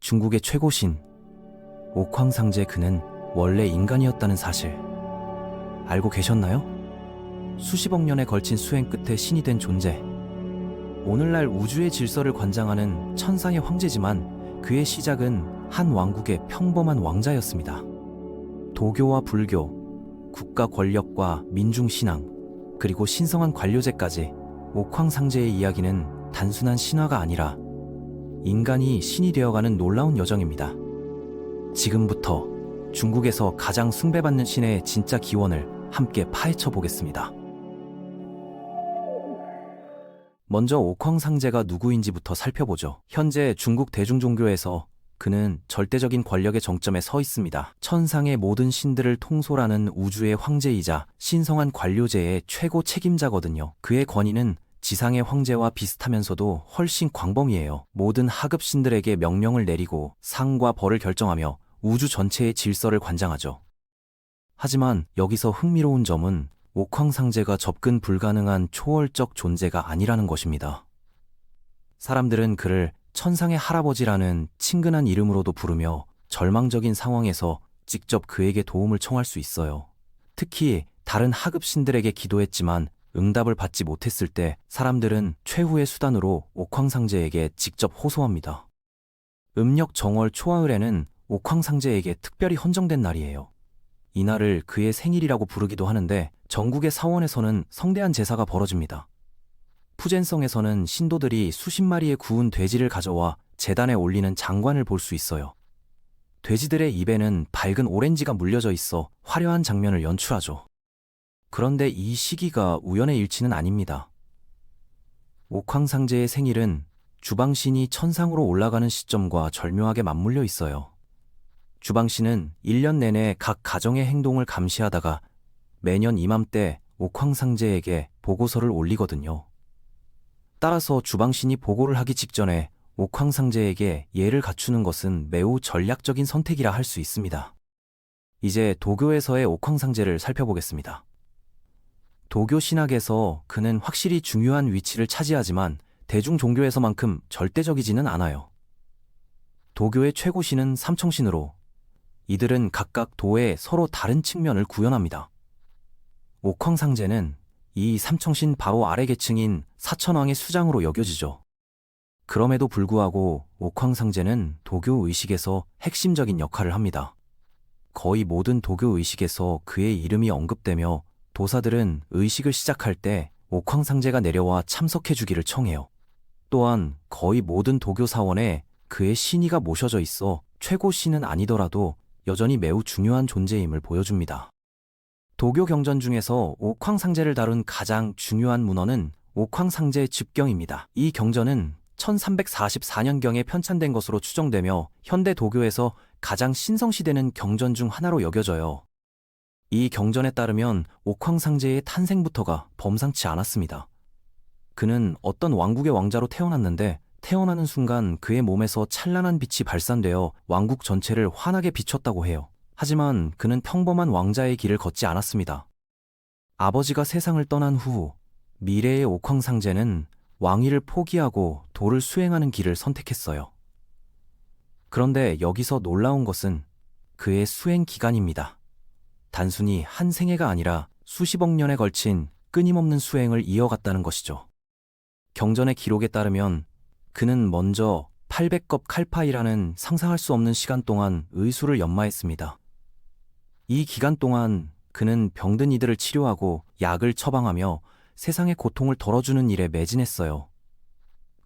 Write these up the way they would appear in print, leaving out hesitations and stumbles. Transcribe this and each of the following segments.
중국의 최고신 옥황상제 그는 원래 인간이었다는 사실 알고 계셨나요? 수십억 년에 걸친 수행 끝에 신이 된 존재. 오늘날 우주의 질서를 관장하는 천상의 황제지만 그의 시작은 한 왕국의 평범한 왕자였습니다. 도교와 불교, 국가 권력과 민중 신앙, 그리고 신성한 관료제까지 옥황상제의 이야기는 단순한 신화가 아니라 인간이 신이 되어가는 놀라운 여정입니다. 지금부터 중국에서 가장 숭배받는 신의 진짜 기원을 함께 파헤쳐 보겠습니다. 먼저 옥황상제가 누구인지부터 살펴보죠. 현재 중국 대중종교에서 그는 절대적인 권력의 정점에 서 있습니다. 천상의 모든 신들을 통솔하는 우주의 황제이자 신성한 관료제의 최고 책임자거든요. 그의 권위는 지상의 황제와 비슷하면서도 훨씬 광범위해요. 모든 하급 신들에게 명령을 내리고 상과 벌을 결정하며 우주 전체의 질서를 관장하죠. 하지만 여기서 흥미로운 점은 옥황상제가 접근 불가능한 초월적 존재가 아니라는 것입니다. 사람들은 그를 천상의 할아버지라는 친근한 이름으로도 부르며 절망적인 상황에서 직접 그에게 도움을 청할 수 있어요. 특히 다른 하급 신들에게 기도했지만 응답을 받지 못했을 때 사람들은 최후의 수단으로 옥황상제에게 직접 호소합니다. 음력 정월 초하을에는 옥황상제에게 특별히 헌정된 날이에요. 이날을 그의 생일이라고 부르기도 하는데 전국의 사원에서는 성대한 제사가 벌어집니다. 푸젠성에서는 신도들이 수십 마리의 구운 돼지를 가져와 제단에 올리는 장관을 볼 수 있어요. 돼지들의 입에는 밝은 오렌지가 물려져 있어 화려한 장면을 연출하죠. 그런데 이 시기가 우연의 일치는 아닙니다. 옥황상제의 생일은 주방신이 천상으로 올라가는 시점과 절묘하게 맞물려 있어요. 주방신은 1년 내내 각 가정의 행동을 감시하다가 매년 이맘때 옥황상제에게 보고서를 올리거든요. 따라서 주방신이 보고를 하기 직전에 옥황상제에게 예를 갖추는 것은 매우 전략적인 선택이라 할 수 있습니다. 이제 도교에서의 옥황상제를 살펴보겠습니다. 도교 신학에서 그는 확실히 중요한 위치를 차지하지만 대중 종교에서만큼 절대적이지는 않아요. 도교의 최고신은 삼청신으로 이들은 각각 도에 서로 다른 측면을 구현합니다. 옥황상제는 이 삼청신 바로 아래 계층인 사천왕의 수장으로 여겨지죠. 그럼에도 불구하고 옥황상제는 도교 의식에서 핵심적인 역할을 합니다. 거의 모든 도교 의식에서 그의 이름이 언급되며 도사들은 의식을 시작할 때 옥황상제가 내려와 참석해주기를 청해요. 또한 거의 모든 도교 사원에 그의 신의가 모셔져 있어 최고 신은 아니더라도 여전히 매우 중요한 존재임을 보여줍니다. 도교 경전 중에서 옥황상제를 다룬 가장 중요한 문헌은 옥황상제 집경입니다. 이 경전은 1344년경에 편찬된 것으로 추정되며 현대 도교에서 가장 신성시되는 경전 중 하나로 여겨져요. 이 경전에 따르면 옥황상제의 탄생부터가 범상치 않았습니다. 그는 어떤 왕국의 왕자로 태어났는데 태어나는 순간 그의 몸에서 찬란한 빛이 발산되어 왕국 전체를 환하게 비췄다고 해요. 하지만 그는 평범한 왕자의 길을 걷지 않았습니다. 아버지가 세상을 떠난 후 미래의 옥황상제는 왕위를 포기하고 도를 수행하는 길을 선택했어요. 그런데 여기서 놀라운 것은 그의 수행 기간입니다. 단순히 한 생애가 아니라 수십억 년에 걸친 끊임없는 수행을 이어갔다는 것이죠. 경전의 기록에 따르면 그는 먼저 800겁 칼파이라는 상상할 수 없는 시간 동안 의수를 연마했습니다. 이 기간 동안 그는 병든 이들을 치료하고 약을 처방하며 세상의 고통을 덜어주는 일에 매진했어요.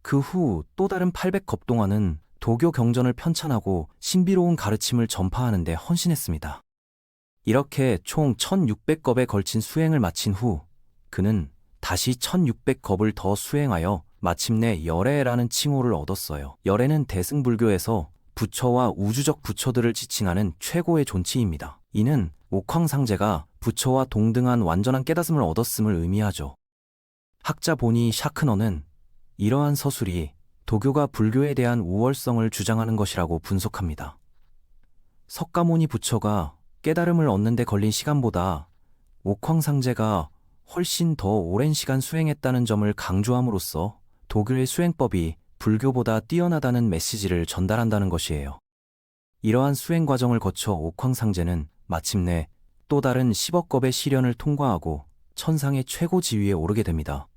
그 후 또 다른 800겁 동안은 도교 경전을 편찬하고 신비로운 가르침을 전파하는 데 헌신했습니다. 이렇게 총 1600겁에 걸친 수행을 마친 후 그는 다시 1600겁을 더 수행하여 마침내 열애라는 칭호를 얻었어요. 열애는 대승불교에서 부처와 우주적 부처들을 지칭하는 최고의 존치입니다. 이는 옥황상제가 부처와 동등한 완전한 깨닫음을 얻었음을 의미하죠. 학자 보니 샤크너는 이러한 서술이 도교가 불교에 대한 우월성을 주장하는 것이라고 분석합니다. 석가모니 부처가 깨달음을 얻는 데 걸린 시간보다 옥황상제가 훨씬 더 오랜 시간 수행했다는 점을 강조함으로써 도교의 수행법이 불교보다 뛰어나다는 메시지를 전달한다는 것이에요. 이러한 수행 과정을 거쳐 옥황상제는 마침내 또 다른 10억겁의 시련을 통과하고 천상의 최고 지위에 오르게 됩니다.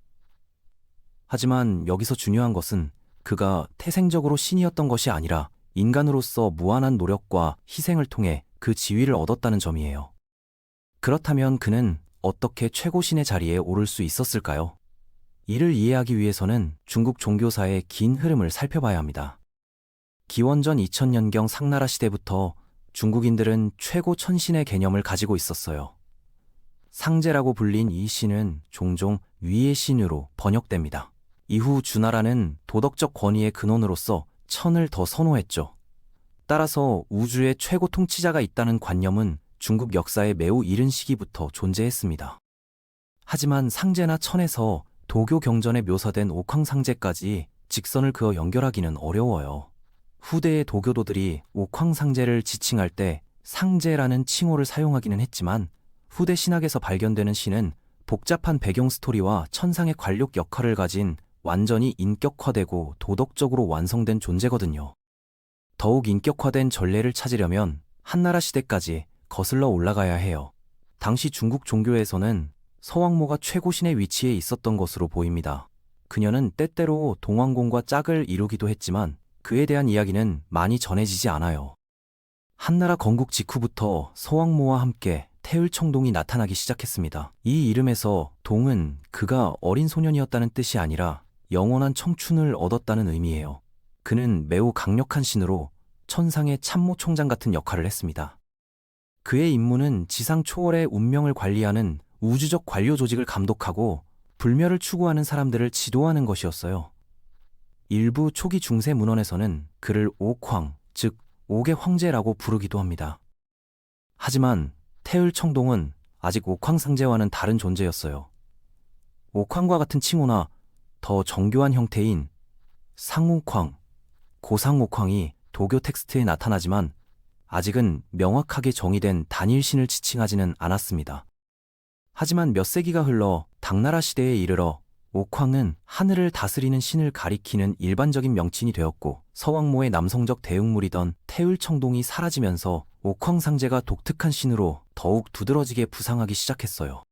하지만 여기서 중요한 것은 그가 태생적으로 신이었던 것이 아니라 인간으로서 무한한 노력과 희생을 통해 그 지위를 얻었다는 점이에요. 그렇다면 그는 어떻게 최고신의 자리에 오를 수 있었을까요? 이를 이해하기 위해서는 중국 종교사의 긴 흐름을 살펴봐야 합니다. 기원전 2000년경 상나라 시대부터 중국인들은 최고 천신의 개념을 가지고 있었어요. 상제라고 불린 이 신은 종종 위의 신으로 번역됩니다. 이후 주나라는 도덕적 권위의 근원으로서 천을 더 선호했죠. 따라서 우주의 최고 통치자가 있다는 관념은 중국 역사의 매우 이른 시기부터 존재했습니다. 하지만 상제나 천에서 도교 경전에 묘사된 옥황상제까지 직선을 그어 연결하기는 어려워요. 후대의 도교도들이 옥황상제를 지칭할 때 상제라는 칭호를 사용하기는 했지만 후대 신학에서 발견되는 신은 복잡한 배경 스토리와 천상의 관력 역할을 가진 완전히 인격화되고 도덕적으로 완성된 존재거든요. 더욱 인격화된 전례를 찾으려면 한나라 시대까지 거슬러 올라가야 해요. 당시 중국 종교에서는 서왕모가 최고신의 위치에 있었던 것으로 보입니다. 그녀는 때때로 동왕공과 짝을 이루기도 했지만 그에 대한 이야기는 많이 전해지지 않아요. 한나라 건국 직후부터 서왕모와 함께 태을청동이 나타나기 시작했습니다. 이 이름에서 동은 그가 어린 소년이었다는 뜻이 아니라 영원한 청춘을 얻었다는 의미예요. 그는 매우 강력한 신으로 천상의 참모 총장 같은 역할을 했습니다. 그의 임무는 지상 초월의 운명을 관리하는 우주적 관료 조직을 감독하고 불멸을 추구하는 사람들을 지도하는 것이었어요. 일부 초기 중세 문헌에서는 그를 옥황, 즉 옥의 황제라고 부르기도 합니다. 하지만 태을청동은 아직 옥황상제와는 다른 존재였어요. 옥황과 같은 칭호나 더 정교한 형태인 상옥황, 고상옥황이 도교 텍스트에 나타나지만 아직은 명확하게 정의된 단일신을 지칭하지는 않았습니다. 하지만 몇 세기가 흘러 당나라 시대에 이르러 옥황은 하늘을 다스리는 신을 가리키는 일반적인 명칭이 되었고 서왕모의 남성적 대응물이던 태을청동이 사라지면서 옥황상제가 독특한 신으로 더욱 두드러지게 부상하기 시작했어요.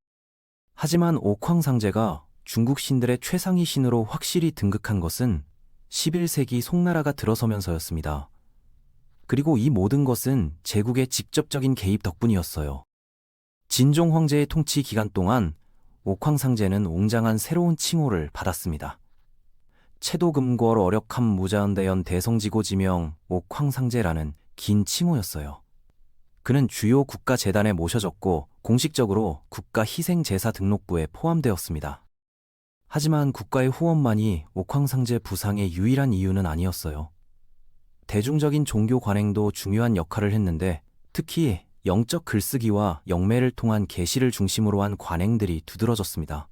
하지만 옥황상제가 중국 신들의 최상위 신으로 확실히 등극한 것은 11세기 송나라가 들어서면서였습니다. 그리고 이 모든 것은 제국의 직접적인 개입 덕분이었어요. 진종 황제의 통치 기간 동안 옥황상제는 웅장한 새로운 칭호를 받았습니다. 채도금궐 어력함 무자은대연 대성지고지명 옥황상제라는 긴 칭호였어요. 그는 주요 국가 재단에 모셔졌고 공식적으로 국가희생제사 등록부에 포함되었습니다. 하지만 국가의 후원만이 옥황상제 부상의 유일한 이유는 아니었어요. 대중적인 종교 관행도 중요한 역할을 했는데 특히 영적 글쓰기와 영매를 통한 계시를 중심으로 한 관행들이 두드러졌습니다.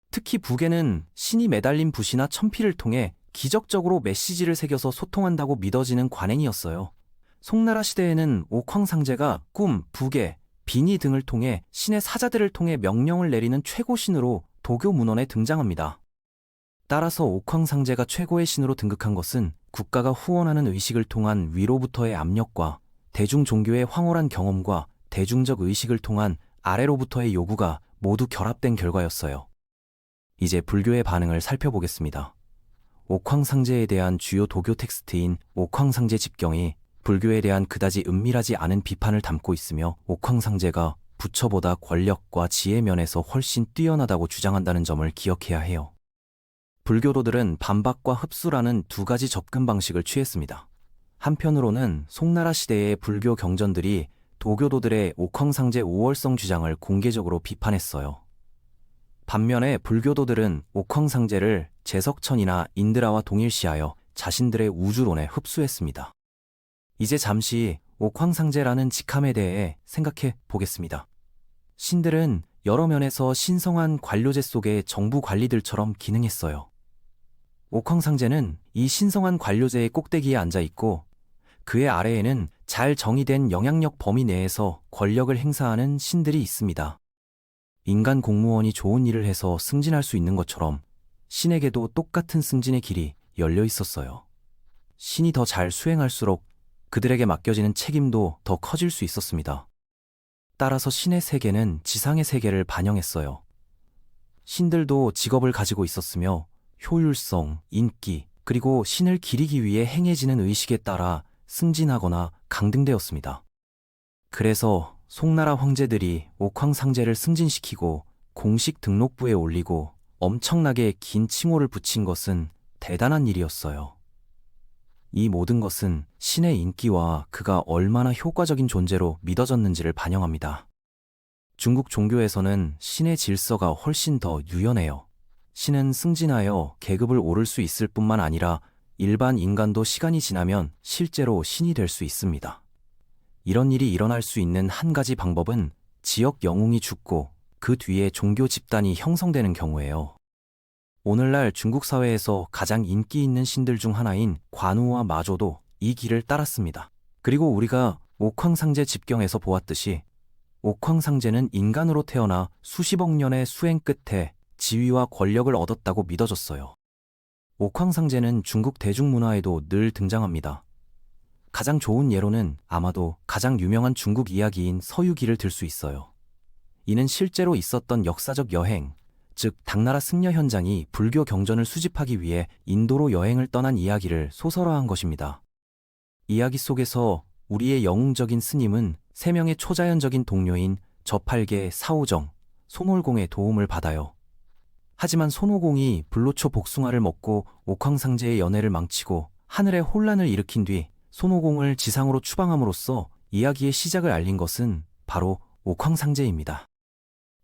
특히 북에는 신이 매달린 붓이나 천필을 통해 기적적으로 메시지를 새겨서 소통한다고 믿어지는 관행이었어요. 송나라 시대에는 옥황상제가 꿈, 부계, 빙의 등을 통해 신의 사자들을 통해 명령을 내리는 최고신으로 도교 문헌에 등장합니다. 따라서 옥황상제가 최고의 신으로 등극한 것은 국가가 후원하는 의식을 통한 위로부터의 압력과 대중 종교의 황홀한 경험과 대중적 의식을 통한 아래로부터의 요구가 모두 결합된 결과였어요. 이제 불교의 반응을 살펴보겠습니다. 옥황상제에 대한 주요 도교 텍스트인 옥황상제 집경이 불교에 대한 그다지 은밀하지 않은 비판을 담고 있으며 옥황상제가 부처보다 권력과 지혜 면에서 훨씬 뛰어나다고 주장한다는 점을 기억해야 해요. 불교도들은 반박과 흡수라는 두 가지 접근 방식을 취했습니다. 한편으로는 송나라 시대의 불교 경전들이 도교도들의 옥황상제 우월성 주장을 공개적으로 비판했어요. 반면에 불교도들은 옥황상제를 제석천이나 인드라와 동일시하여 자신들의 우주론에 흡수했습니다. 이제 잠시 옥황상제라는 직함에 대해 생각해 보겠습니다. 신들은 여러 면에서 신성한 관료제 속의 정부 관리들처럼 기능했어요. 옥황상제는 이 신성한 관료제의 꼭대기에 앉아 있고 그의 아래에는 잘 정의된 영향력 범위 내에서 권력을 행사하는 신들이 있습니다. 인간 공무원이 좋은 일을 해서 승진할 수 있는 것처럼 신에게도 똑같은 승진의 길이 열려 있었어요. 신이 더 잘 수행할수록 그들에게 맡겨지는 책임도 더 커질 수 있었습니다. 따라서 신의 세계는 지상의 세계를 반영했어요. 신들도 직업을 가지고 있었으며 효율성, 인기, 그리고 신을 기리기 위해 행해지는 의식에 따라 승진하거나 강등되었습니다. 그래서 송나라 황제들이 옥황상제를 승진시키고 공식 등록부에 올리고 엄청나게 긴 칭호를 붙인 것은 대단한 일이었어요. 이 모든 것은 신의 인기와 그가 얼마나 효과적인 존재로 믿어졌는지를 반영합니다. 중국 종교에서는 신의 질서가 훨씬 더 유연해요. 신은 승진하여 계급을 오를 수 있을 뿐만 아니라 일반 인간도 시간이 지나면 실제로 신이 될 수 있습니다. 이런 일이 일어날 수 있는 한 가지 방법은 지역 영웅이 죽고 그 뒤에 종교 집단이 형성되는 경우예요. 오늘날 중국 사회에서 가장 인기 있는 신들 중 하나인 관우와 마조도 이 길을 따랐습니다. 그리고 우리가 옥황상제 집경에서 보았듯이 옥황상제는 인간으로 태어나 수십억 년의 수행 끝에 지위와 권력을 얻었다고 믿어졌어요. 옥황상제는 중국 대중문화에도 늘 등장합니다. 가장 좋은 예로는 아마도 가장 유명한 중국 이야기인 서유기를 들 수 있어요. 이는 실제로 있었던 역사적 여행, 즉 당나라 승려 현장이 불교 경전을 수집하기 위해 인도로 여행을 떠난 이야기를 소설화한 것입니다. 이야기 속에서 우리의 영웅적인 스님은 3명의 초자연적인 동료인 저팔계, 사오정, 손오공의 도움을 받아요. 하지만 손오공이 불로초 복숭아를 먹고 옥황상제의 연애를 망치고 하늘에 혼란을 일으킨 뒤 손오공을 지상으로 추방함으로써 이야기의 시작을 알린 것은 바로 옥황상제입니다.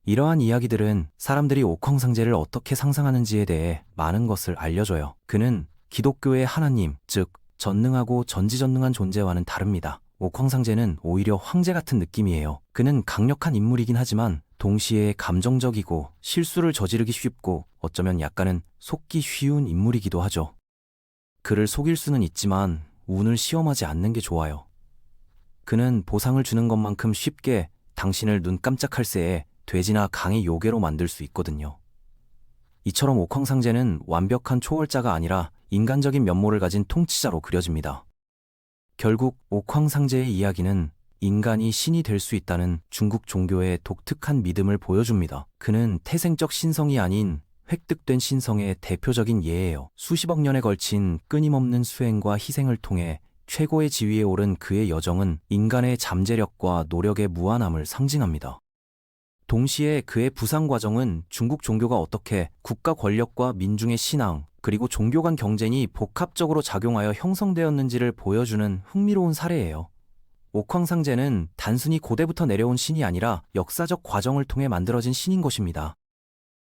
이러한 이야기들은 사람들이 옥황상제를 어떻게 상상하는지에 대해 많은 것을 알려줘요. 그는 기독교의 하나님, 즉 전능하고 전지전능한 존재와는 다릅니다. 옥황상제는 오히려 황제 같은 느낌이에요. 그는 강력한 인물이긴 하지만 동시에 감정적이고 실수를 저지르기 쉽고 어쩌면 약간은 속기 쉬운 인물이기도 하죠. 그를 속일 수는 있지만 운을 시험하지 않는 게 좋아요. 그는 보상을 주는 것만큼 쉽게 당신을 눈 깜짝할 새에 돼지나 강의 요괴로 만들 수 있거든요. 이처럼 옥황상제는 완벽한 초월자가 아니라 인간적인 면모를 가진 통치자로 그려집니다. 결국 옥황상제의 이야기는 인간이 신이 될 수 있다는 중국 종교의 독특한 믿음을 보여줍니다. 그는 태생적 신성이 아닌 획득된 신성의 대표적인 예예요. 수십억 년에 걸친 끊임없는 수행과 희생을 통해 최고의 지위에 오른 그의 여정은 인간의 잠재력과 노력의 무한함을 상징합니다. 동시에 그의 부상 과정은 중국 종교가 어떻게 국가 권력과 민중의 신앙, 그리고 종교 간 경쟁이 복합적으로 작용하여 형성되었는지를 보여주는 흥미로운 사례예요. 옥황상제는 단순히 고대부터 내려온 신이 아니라 역사적 과정을 통해 만들어진 신인 것입니다.